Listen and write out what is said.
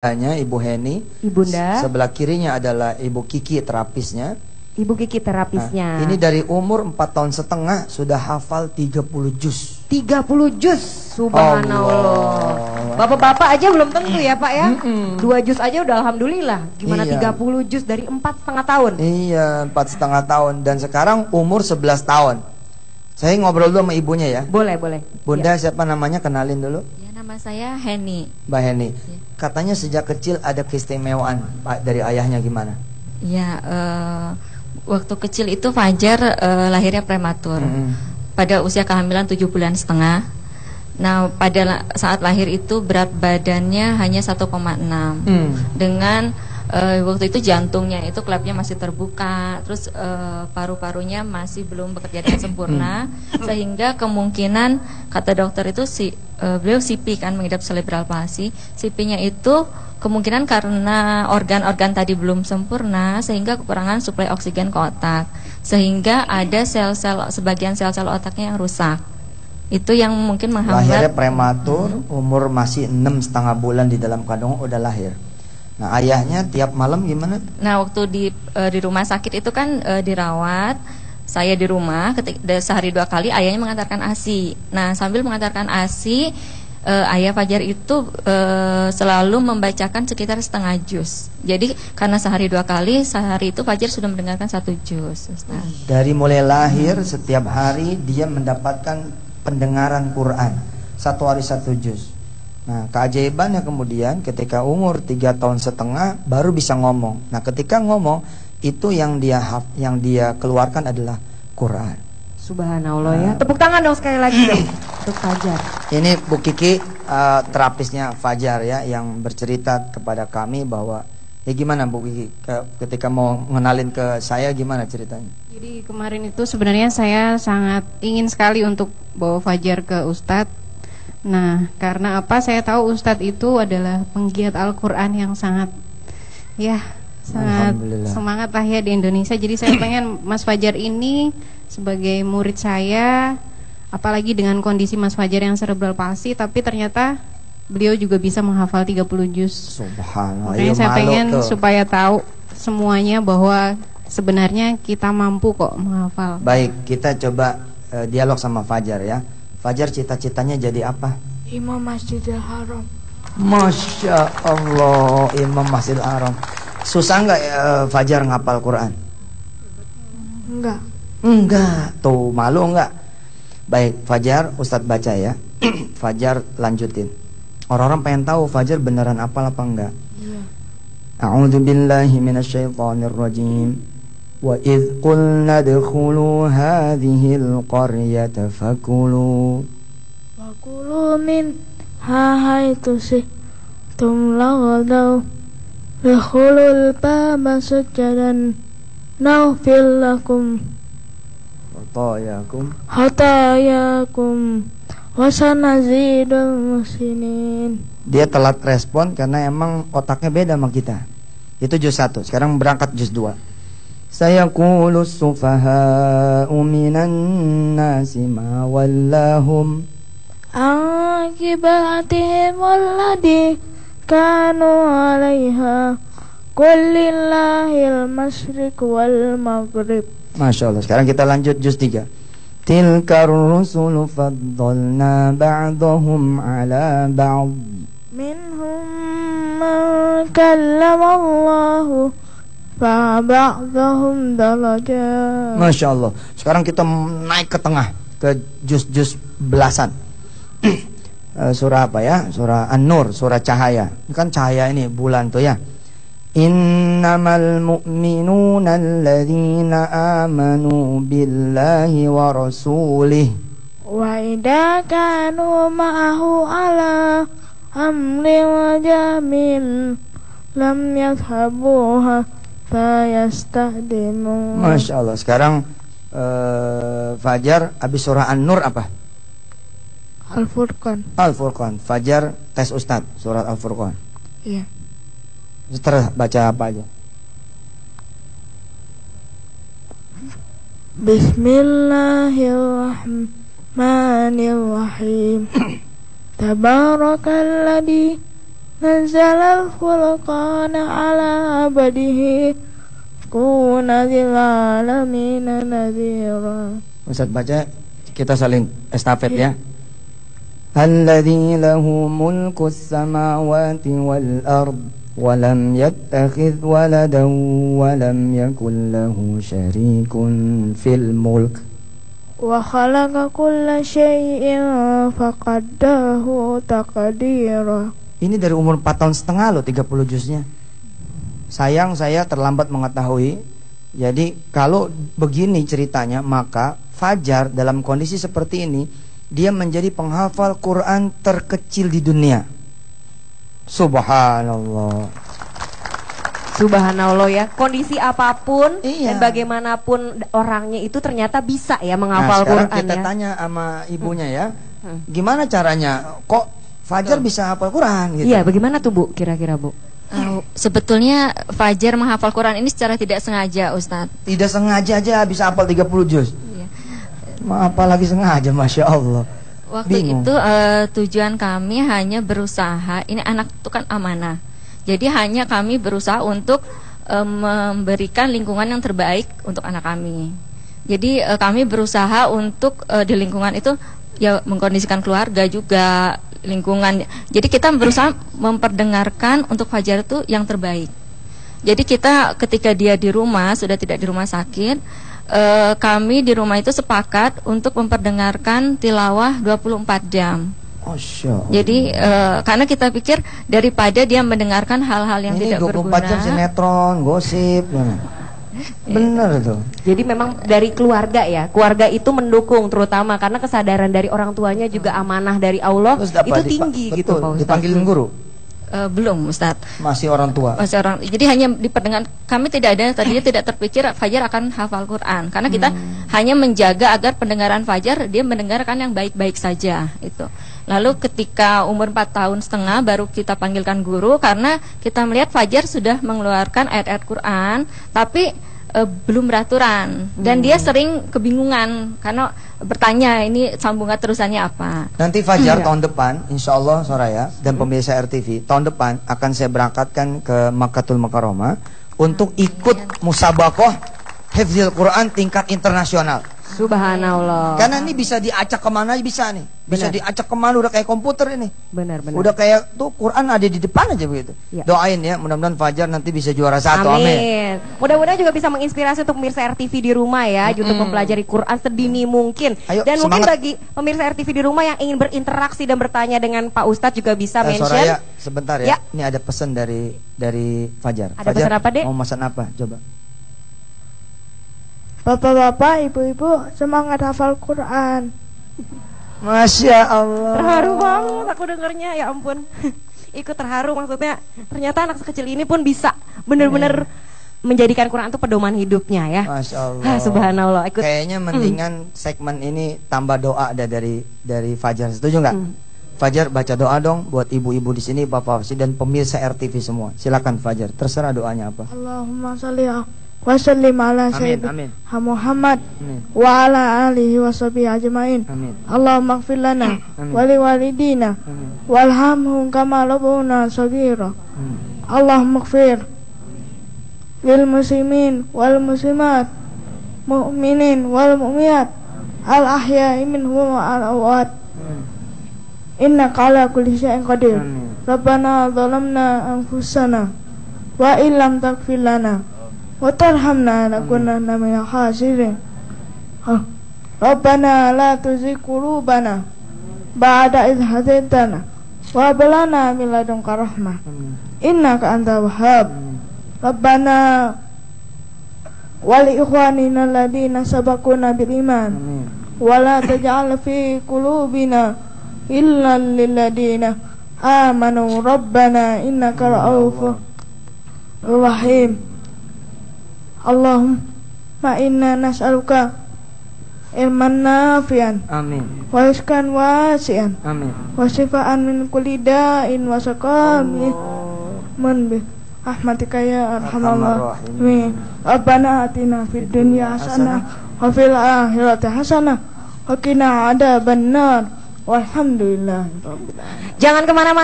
Hanya Ibu Heni, Ibunda. sebelah kirinya adalah Ibu Kiki terapisnya. Ibu Kiki terapisnya. Nah, ini dari umur 4 tahun setengah sudah hafal 30 juz. 30 juz, subhanallah. Bapak-bapak aja belum tentu ya Pak ya. 2 juz aja udah alhamdulillah. Gimana Iya. 30 juz dari 4,5 tahun? Iya, 4,5 tahun dan sekarang umur 11 tahun. Saya ngobrol dulu sama ibunya ya. Boleh. Bunda Ya. siapa namanya? Kenalin dulu. Ya, nama saya Heni. Mbak Heni. Ya. Katanya sejak kecil ada keistimewaan Pak dari ayahnya gimana? Ya, waktu kecil itu Fajar lahirnya prematur. Pada usia kehamilan 7 bulan setengah. Nah, pada saat lahir itu berat badannya hanya 1,6. Dengan waktu itu jantungnya itu klepnya masih terbuka, terus paru-parunya masih belum bekerja dengan sempurna, sehingga kemungkinan kata dokter itu beliau CP kan, mengidap cerebral palsy. CP-nya itu kemungkinan karena organ-organ tadi belum sempurna sehingga kekurangan suplai oksigen ke otak, sehingga ada sebagian sel-sel otaknya yang rusak. Itu yang mungkin menghambat. Lahirnya prematur, umur masih 6,5 bulan di dalam kandungan udah lahir. Nah, ayahnya tiap malam gimana? Nah, waktu di rumah sakit itu kan dirawat, saya di rumah sehari 2 kali ayahnya mengantarkan ASI. Nah, sambil mengantarkan ASI, ayah Fajar itu selalu membacakan sekitar setengah juz. Jadi karena sehari 2 kali, sehari itu Fajar sudah mendengarkan 1 juz. Dari mulai lahir setiap hari dia mendapatkan pendengaran Quran, 1 hari 1 juz. Nah, keajaibannya kemudian ketika umur 3 tahun setengah baru bisa ngomong. Nah, ketika ngomong itu yang dia keluarkan adalah Quran. Subhanallah ya. Tepuk tangan dong sekali lagi dong untuk Fajar. Ini Bu Kiki terapisnya Fajar ya, yang bercerita kepada kami bahwa gimana Bu Kiki ketika mau ngenalin ke saya gimana ceritanya? Jadi kemarin itu sebenarnya saya sangat ingin sekali untuk bawa Fajar ke Ustadz. Nah, karena apa? Saya tahu Ustadz itu adalah penggiat Al-Quran yang sangat semangat lah ya di Indonesia. Jadi saya pengen Mas Fajar ini sebagai murid saya, apalagi dengan kondisi Mas Fajar yang cerebral palsy, tapi ternyata beliau juga bisa menghafal 30 juz. Subhanallah. Makanya saya pengen supaya tahu semuanya bahwa sebenarnya kita mampu kok menghafal. Baik, kita coba dialog sama Fajar ya. Fajar cita-citanya jadi apa? Imam Masjidil Haram. Masya Allah, Imam Masjidil Haram. Susah nggak Fajar ngapal Quran? Enggak, tuh malu nggak? Baik, Fajar, Ustadz baca ya. Fajar lanjutin. Orang-orang pengen tahu Fajar beneran apal apa enggak? Iya. A'udzu billahi minasyaitonir rajim. Wa idh qulna dkhulu hadhil qaryata fakulu min haitsu shi'tum laghadaw dakhulul baba sujadan naghfir lakum hatayakum wa sanazidul muhsinin. Dia telat respon karena emang otaknya beda sama kita. Itu juz 1. Sekarang berangkat juz 2. Sayaqulu sufaha'u minan nasi ma wallahum akibatihim alladhi kanu 'alaiha kullillahil masyriq wal maghrib. Masya Allah. Sekarang kita lanjut juz 3. Tilkar rusulu faddalna ba'dahum 'ala ba'd Minhum man kallamallahu fa'ba'dahum darajat. Masya Allah. Sekarang kita naik ke tengah, ke juz-juz belasan. Surah apa ya? Surah An-Nur, surah cahaya. Ini kan cahaya ini, bulan tuh ya. Innamal mu'minuna alladzina amanu billahi wa rasulih Wa idza kanu ma'ahu ala amrin jamil lam yadhhabuha fayastahdimu. Masya Allah. Sekarang Fajar habis surah An-Nur apa? Al-Furqan. Al-Furqan. Fajar tes Ustadz surat Al-Furqan. Iya. Terus baca apa aja? Bismillahirrahmanirrahim. Tabarakalladzi nazzalal furqana ala abdihi kuna lil alamin nadhira. Ustaz baca, kita saling estafet ya. Alladzi lahu mulkus samawati wal ard wa lam yattakhidh waladan wa lam yakul lahu syarikun fil mulk wa khalaqa kulla syai'in faqaddahu taqdira. Ini dari umur 4 tahun setengah loh 30 juznya. Sayang saya terlambat mengetahui. Jadi kalau begini ceritanya, maka Fajar dalam kondisi seperti ini, dia menjadi penghafal Quran terkecil di dunia. Subhanallah. Subhanallah ya, kondisi apapun Iya. dan bagaimanapun orangnya itu ternyata bisa ya menghafal Sekarang Quran kita ya. tanya sama ibunya ya, gimana caranya? Kok Fajar bisa hafal Quran gitu? Iya, bagaimana tuh Bu kira-kira Bu? Sebetulnya Fajar menghafal Quran ini secara tidak sengaja, Ustadz. Tidak sengaja aja bisa hafal 30 juz. Iya. Apalagi sengaja, Masya Allah. Waktu Bingung. itu tujuan kami hanya berusaha, ini anak itu kan amanah. Jadi hanya kami berusaha untuk memberikan lingkungan yang terbaik untuk anak kami. Jadi kami berusaha untuk di lingkungan itu ya mengkondisikan keluarga juga, lingkungan. Jadi kita berusaha memperdengarkan untuk Fajar itu yang terbaik. Jadi kita ketika dia di rumah, sudah tidak di rumah sakit, kami di rumah itu sepakat untuk memperdengarkan tilawah 24 jam. Masya Allah. Jadi karena kita pikir daripada dia mendengarkan hal-hal yang Ini tidak 24 berguna. jam sinetron, gosip. Bener tuh. Jadi memang dari keluarga ya, keluarga itu mendukung terutama karena kesadaran dari orang tuanya juga amanah dari Allah Terus dapat itu tinggi gitu betul, Pak Ustadz. dipanggilin guru? Belum, Ustadz. Masih orang tua. Masih orang. Jadi hanya diperdengar. Kami tidak ada tadinya tidak terpikir Fajar akan hafal Quran karena kita hanya menjaga agar pendengaran Fajar dia mendengarkan yang baik-baik saja itu. Lalu ketika umur 4 tahun setengah baru kita panggilkan guru karena kita melihat Fajar sudah mengeluarkan ayat-ayat Quran tapi belum beraturan dan dia sering kebingungan karena bertanya ini sambungan terusannya apa. Nanti Fajar tahun depan, insya Allah Soraya dan pemirsa RTV, tahun depan akan saya berangkatkan ke Makkatul Mukarramah untuk ikut musabakoh hifdzil Quran tingkat internasional. Subhanallah. Karena ini bisa diacak kemana aja bisa nih. Bisa Benar. diacak kemana, udah kayak komputer ini. Benar-benar. Udah kayak tuh Quran ada di depan aja begitu. Ya. Doain ya, mudah-mudahan Fajar nanti bisa juara 1. Amin. Amin. Mudah-mudahan juga bisa menginspirasi untuk pemirsa RTV di rumah ya, untuk mempelajari Quran sedini mungkin. Ayo, Dan mungkin semangat. bagi pemirsa RTV di rumah yang ingin berinteraksi dan bertanya dengan Pak Ustadz juga bisa mention. Soraya, sebentar ya. Ya. Ini ada pesan dari Fajar. Ada Fajar, pesan apa, Dek? mau pesan apa? Coba. Bapak-bapak, ibu-ibu, semangat hafal Quran. Masya Allah. Terharu banget aku dengernya, ya ampun. Ikut terharu maksudnya. Ternyata anak sekecil ini pun bisa benar-benar menjadikan Quran itu pedoman hidupnya ya. Masya Allah. Subhanallah. Ikut. Kayaknya mendingan segmen ini tambah doa ada dari Fajar. Setuju nggak? Fajar baca doa dong buat ibu-ibu di sini, bapak dan pemirsa RTV semua. Silakan Fajar, terserah doanya apa. Allahumma sholli wa sallim ala Amin, sayyidina amin. Muhammad Amin. wa ala alihi wa sahbihi ajmain. Amin. Allahumma ighfir lana Amin. wa liwalidina Amin. warhamhum kama rabbuna shaghira. Amin. Allahumma ighfir lil muslimin wal muslimat, mu'minin wal mu'minat, al ahya'i minhum wa al amwat. Innaka ala kulli syai'in qadir. Amin. Rabbana zalamna anfusana wa illam taghfir lana wa tarhamna lakunanna minal khasirin. Rabbana la tuzigh qulubana ba'da idh hadaytana wa hab lana min ladunka rahmah innaka antal wahhab. Rabbana wa li ikhwanina alladhina sabaquna bil iman wa la taj'al fi qulubina illa lil ladina amanu rabbana innaka ra'ufur rahim. Allahumma inna nas'aluka ilman nafi'an Amin. wa rizqan wasi'an Amin. wa shifaan min kulli da'in wa saqamin bi rahmatika ya arhamar rahimin. Rabbana atina fid dunya hasanah wa fil akhirati hasanah wa qina adzabannar. Walhamdulillah. Jangan kemana-mana.